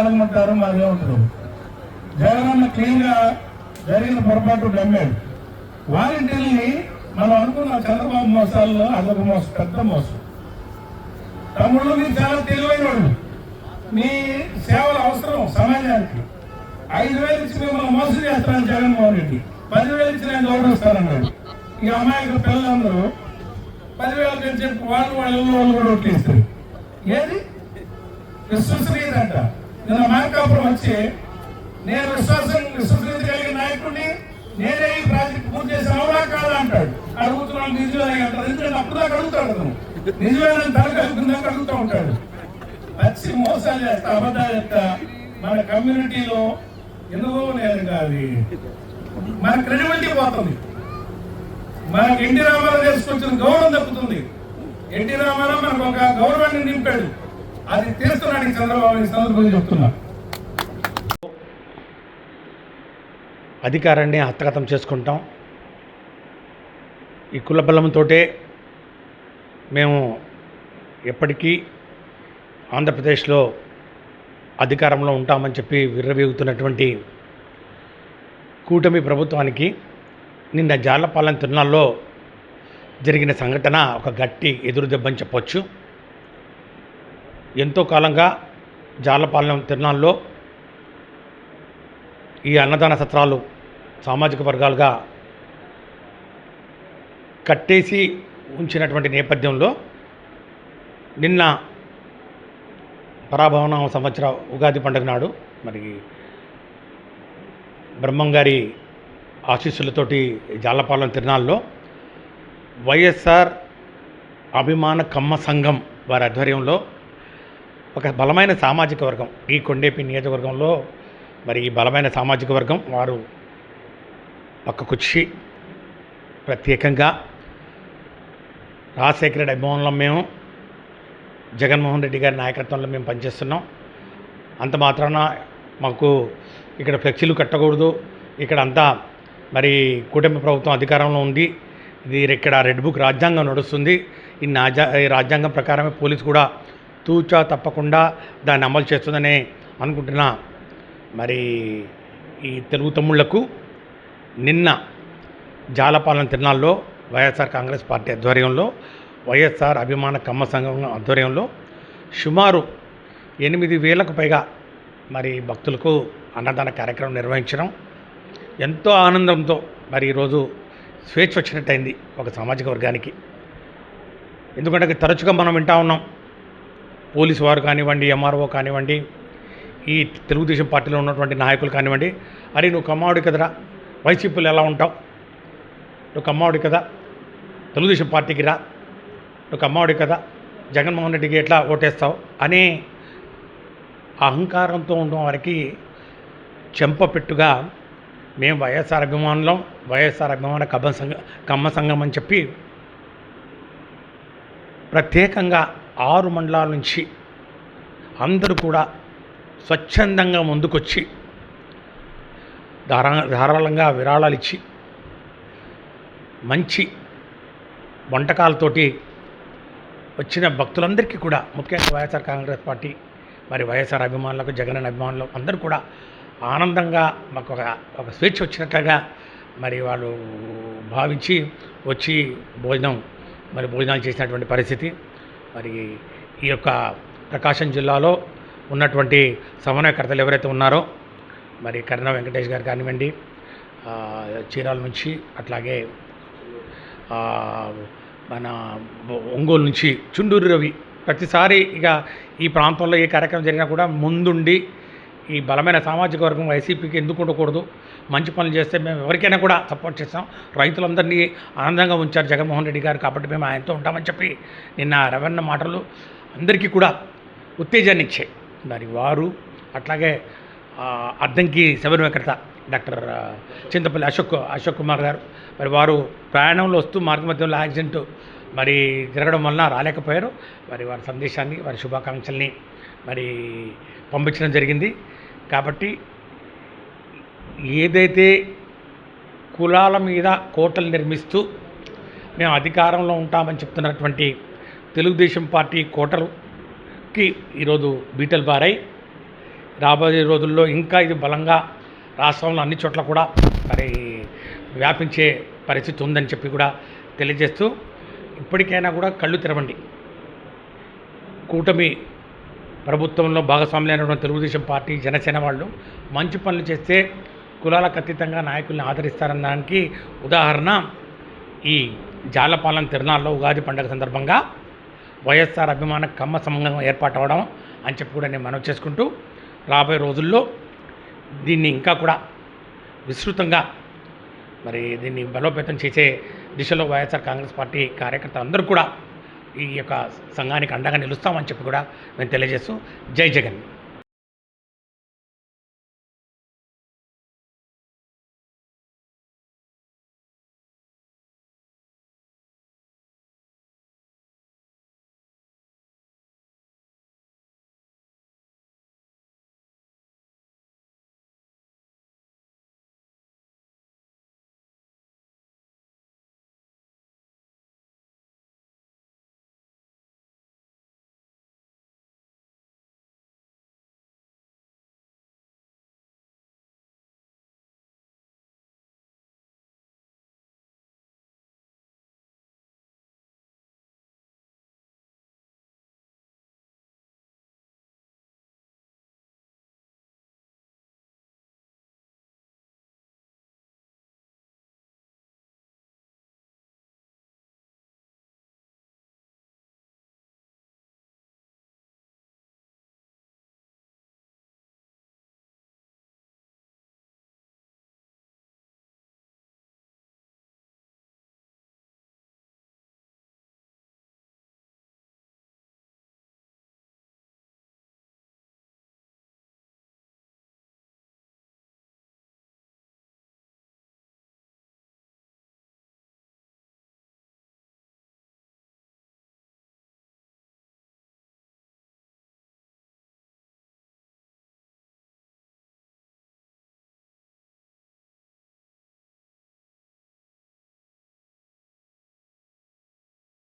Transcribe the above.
అడగమంటారు మాదే ఉంటుంది. జగనన్న క్లీన్గా జరిగిన పొరపాటు నమ్మాడు. వాలంటీర్ని మనం అనుకున్న చంద్రబాబు మోసాల్లో అదొక మోసం, పెద్ద మోసం. తమ్ముళ్ళు మీరు చాలా తెలివైన వాళ్ళు, మీ సేవలు అవసరం సమాజానికి. 5,000 ఇచ్చి మిమ్మల్ని మోసం చేస్తానని జగన్మోహన్ రెడ్డి 10,000 ఇచ్చి నేను గౌరవిస్తానన్నాడు. ఈ అమాయకుల పిల్లలందరూ 10,000 కంటే చెప్పి వాళ్ళు కూడా ఓట్లేస్తారు. ఏది విశ్వసనీయత? నిన్న మార్కాపురం వచ్చి నేను విశ్వసనీయత కలిగిన నాయకుడిని, నేనే ఈ ప్రాజెక్ట్ పూర్తి చేసి అవునా కాదా అంటాడు. అడుగుతున్నాను నిజమే అంటారు. ఎందుకంటే అప్పుడు దాకా అడుగుతాడు అతను, నిజమైన తలకలుగుతుందాక అడుగుతూ ఉంటాడు. వచ్చి మోసాలు చేస్తా, అబద్ధాలు చెప్తా మన కమ్యూనిటీలో ఎందుకో నేను కాదు, మన క్రెడిబిలిటీ పోతుంది. మనకు ఎన్టీ రామారావు చేసుకొచ్చిన గౌరవం దక్కుతుంది. ఎన్టీ రామారావు మనకు ఒక గౌరవాన్ని నింపాడు, అది తీస్తున్నాడు ఈ చంద్రబాబు. ఈ సందర్భంగా చెప్తున్నా, అధికారాన్ని హస్తగతం చేసుకుంటాం. ఈ కుల బలంతో మేము ఎప్పటికీ ఆంధ్రప్రదేశ్లో అధికారంలో ఉంటామని చెప్పి విర్రవీగుతున్నటువంటి కూటమి ప్రభుత్వానికి నిన్న జాలపాలెం తిరునాళ్ళలో జరిగిన సంఘటన ఒక గట్టి ఎదురు దెబ్బని చెప్పొచ్చు. ఎంతో కాలంగా జాలపాలెం తిరునాళ్ళలో ఈ అన్నదాన సత్రాలు సామాజిక వర్గాలుగా కట్టేసి ఉంచినటువంటి నేపథ్యంలో నిన్న పరాభవన సంవత్సర ఉగాది పండుగ నాడు మరి బ్రహ్మంగారి ఆశీస్సులతోటి జాలపాలెం తిరునాళ్ళలో వైఎస్ఆర్ అభిమాన కమ్మ సంఘం వారి ఆధ్వర్యంలో ఒక బలమైన సామాజిక వర్గం, ఈ కొండేపి నియోజకవర్గంలో మరి ఈ బలమైన సామాజిక వర్గం వారు పక్కకొచ్చి ప్రత్యేకంగా రాజశేఖర రెడ్డి అభిమానులం మేము, జగన్మోహన్ రెడ్డి గారి నాయకత్వంలో మేము పనిచేస్తున్నాం, అంత మాత్రాన మాకు ఇక్కడ ఫ్లెక్సీలు కట్టకూడదు, ఇక్కడ అంతా మరి కూటమి ప్రభుత్వం అధికారంలో ఉంది, ఇది ఇక్కడ రెడ్ బుక్ రాజ్యాంగం నడుస్తుంది, ఈ రాజ్యాంగం ప్రకారమే పోలీసు కూడా తూచా తప్పకుండా దాన్ని అమలు చేస్తుందని అనుకుంటున్నా మరి ఈ తెలుగు తమ్ముళ్లకు నిన్న జాలపాలెం తిరునాళ్ళలో వైఎస్ఆర్ కాంగ్రెస్ పార్టీ ఆధ్వర్యంలో వైఎస్ఆర్ అభిమాన కమ్మ సంఘం ఆధ్వర్యంలో సుమారు 8,000కు పైగా మరి భక్తులకు అన్నదాన కార్యక్రమం నిర్వహించడం ఎంతో ఆనందంతో మరి ఈరోజు స్వేచ్ఛ వచ్చినట్టయింది ఒక సామాజిక వర్గానికి. ఎందుకంటే తరచుగా మనం వింటూ ఉన్నాం, పోలీసు వారు కానివ్వండి, ఎంఆర్ఓ కానివ్వండి, ఈ తెలుగుదేశం పార్టీలో ఉన్నటువంటి నాయకులు కానివ్వండి, అరే నువ్వు కమ్మావుడి కదరా, వైసీపీలు ఎలా ఉంటావు, నువ్వు కమ్మావుడి కదా, తెలుగుదేశం పార్టీకి రా, నువ్వు కమ్మావుడి కదా, జగన్మోహన్ రెడ్డికి ఎట్లా ఓటేస్తావు అనే అహంకారంతో ఉండడం వారికి చెంపపెట్టుగా మేము వైఎస్ఆర్ అభిమానులం, వైఎస్ఆర్ అభిమాన కమ్మ సంఘం అని చెప్పి ప్రత్యేకంగా 6 మండలాల నుంచి అందరూ కూడా స్వచ్ఛందంగా ముందుకొచ్చి ధారాళంగా విరాళాలు ఇచ్చి మంచి వంటకాలతోటి వచ్చిన భక్తులందరికీ కూడా, ముఖ్యంగా వైఎస్ఆర్ కాంగ్రెస్ పార్టీ మరి వైఎస్ఆర్ అభిమానులకు, జగన్ అభిమానులు అందరూ కూడా ఆనందంగా మాకు ఒక స్వేచ్ఛ వచ్చినట్లుగా మరి వాళ్ళు భావించి వచ్చి భోజనాలు చేసినటువంటి పరిస్థితి. మరి ఈ యొక్క ప్రకాశం జిల్లాలో ఉన్నటువంటి సమన్వయకర్తలు ఎవరైతే ఉన్నారో మరి కర్ణ వెంకటేష్ గారు కానివ్వండి, చీరాల నుంచి, అట్లాగే మన ఒంగోలు నుంచి చుండూరు రవి, ప్రతిసారి ఇక ఈ ప్రాంతంలో ఏ కార్యక్రమం జరిగినా కూడా ముందుండి ఈ బలమైన సామాజిక వర్గం వైసీపీకి ఎందుకు ఉండకూడదు, మంచి పనులు చేస్తే మేము ఎవరికైనా కూడా సపోర్ట్ చేస్తాం, రైతులందరినీ ఆనందంగా ఉంచారు జగన్మోహన్ రెడ్డి గారు కాబట్టి మేము ఆయనతో ఉంటామని చెప్పి నిన్న రవణ మాటలు అందరికీ కూడా ఉత్తేజాన్ని ఇచ్చాయి. మరి వారు అట్లాగే అద్దంకి శబరిమేకర్త డాక్టర్ చింతపల్లి అశోక్ కుమార్ గారు మరి వారు ప్రయాణంలో వస్తూ మార్గమధ్యంలో యాక్సిడెంట్ మరి జరగడం వలన రాలేకపోయారు. మరి వారి సందేశాన్ని, వారి శుభాకాంక్షల్ని మరి పంపించడం జరిగింది. కాబట్టి ఏదైతే కులాల మీద కోటలు నిర్మిస్తూ మేము అధికారంలో ఉంటామని చెప్తున్నటువంటి తెలుగుదేశం పార్టీ కోటలుకి ఈరోజు బీటలు బారాయి. రాబోయే రోజుల్లో ఇంకా ఇది బలంగా రాష్ట్రంలో అన్ని చోట్ల కూడా మరి వ్యాపించే పరిస్థితి ఉందని చెప్పి కూడా తెలియజేస్తూ ఇప్పటికైనా కూడా కళ్ళు తెరవండి. కూటమి ప్రభుత్వంలో భాగస్వాములైనటువంటి తెలుగుదేశం పార్టీ, జనసేన వాళ్ళు మంచి పనులు చేస్తే కులాలకు అతీతంగా నాయకుల్ని ఆదరిస్తారన్న దానికి ఉదాహరణ ఈ జాలపాలెం తిరునాళ్ళలో ఉగాది పండుగ సందర్భంగా వైఎస్ఆర్ అభిమాన కమ్మ సంఘం ఏర్పాటు అవ్వడం అని చెప్పి కూడా నేను మనవి చేసుకుంటూ రాబోయే రోజుల్లో దీన్ని ఇంకా కూడా విస్తృతంగా మరి దీన్ని బలోపేతం చేసే దిశలో వైఎస్ఆర్ కాంగ్రెస్ పార్టీ కార్యకర్తలు అందరూ కూడా ఈ యొక్క సంఘానికి అండగా నిలుస్తామని చెప్పి కూడా మేము తెలియజేస్తూ జై జగన్.